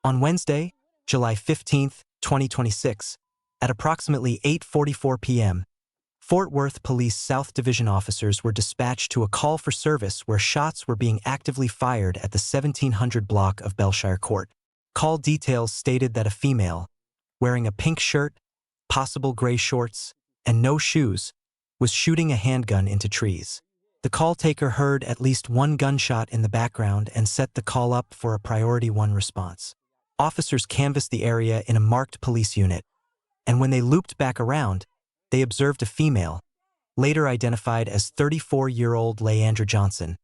On Wednesday, July 15, 2026, at approximately 8:44 p.m., Fort Worth Police South Division officers were dispatched to a call for service where shots were being actively fired at the 1700 block of Belshire Court. Call details stated that a female, wearing a pink shirt, possible gray shorts, and no shoes, was shooting a handgun into trees. The call taker heard at least one gunshot in the background and set the call up for a Priority 1 response. Officers canvassed the area in a marked police unit, and when they looped back around, they observed a female, later identified as 34-year-old Leandra Johnson,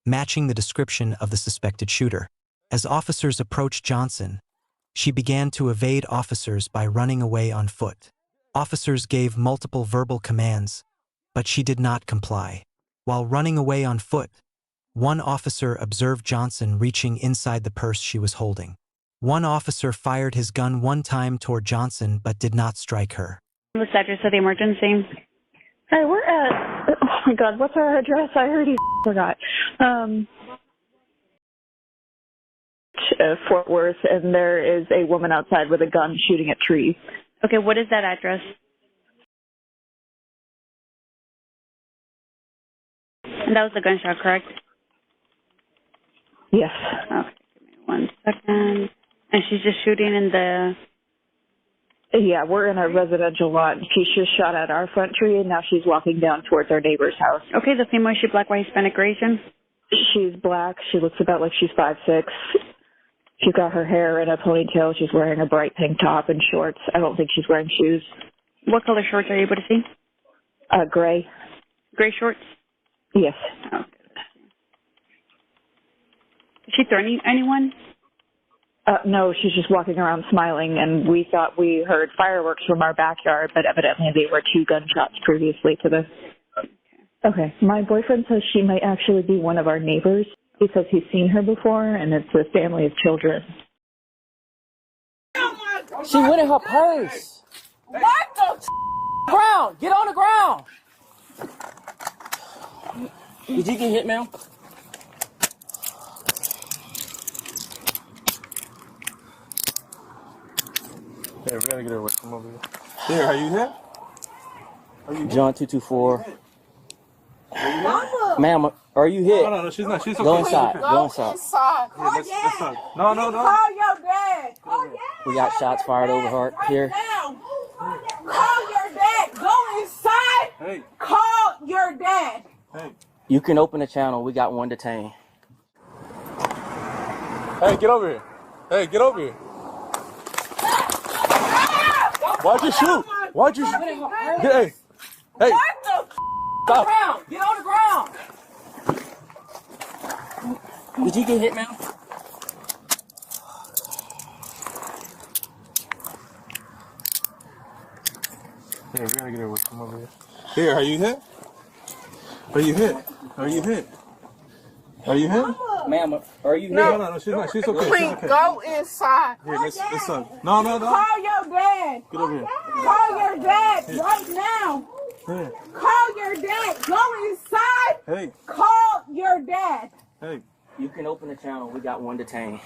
matching the description of the suspected shooter. As officers approached Johnson, she began to evade officers by running away on foot. Officers gave multiple verbal commands, but she did not comply. While running away on foot, one officer observed Johnson reaching inside the purse she was holding. One officer fired his gun one time toward Johnson but did not strike her. What's the address of the emergency? Hi, we're at, oh my God, what's our address? I already forgot. Fort Worth, and there is a woman outside with a gun shooting at trees. Okay, what is that address? And that was the gunshot, correct? Yes. Okay, give me 1 second. And she's just shooting in the... Yeah, we're in a residential lot. She just shot at our front tree, and now she's walking down towards our neighbor's house. Okay, the female, is she black, white, Hispanic, or Asian? She's black. She looks about like she's 5'6". She's got her hair in a ponytail. She's wearing a bright pink top and shorts. I don't think she's wearing shoes. What color shorts are you able to see? Gray. Gray shorts? Yes. Okay. Is she threatening anyone? No, she's just walking around smiling, and we thought we heard fireworks from our backyard, but evidently they were 2 gunshots previously to this. Okay. My boyfriend says she might actually be one of our neighbors because he's seen her before, and it's a family of children. She went in her purse. What the ground? Get on the ground. Did you get hit, ma'am? Yeah, we gotta get her away from over here. There, are you here? John 224. Ma'am, are you hit? No, she's not. She's okay. Go inside. Okay. Go inside. Yeah, let's talk. No. Call your dad. We got shots fired over her here. Call your dad. Go inside. Hey. Call your dad. Hey. You can open the channel. We got one detained. Hey, get over here. Hey, get over here. Why'd you shoot? Why'd you shoot? Hey. Hey. What the Stop. Get on the ground. Did you get hit, ma'am? Yeah, we gotta get her away from over here. Here, are you hit? Are you hit? Are you hit? Are you hit? Ma'am, are you hit? No, she's not. She's okay. Please go inside. Here, let's talk. No. Call your dad. Get over here. Call your dad right now. Here. Call your dad. Go inside. Hey. Call your dad. Hey. You can open the channel. We got one detained.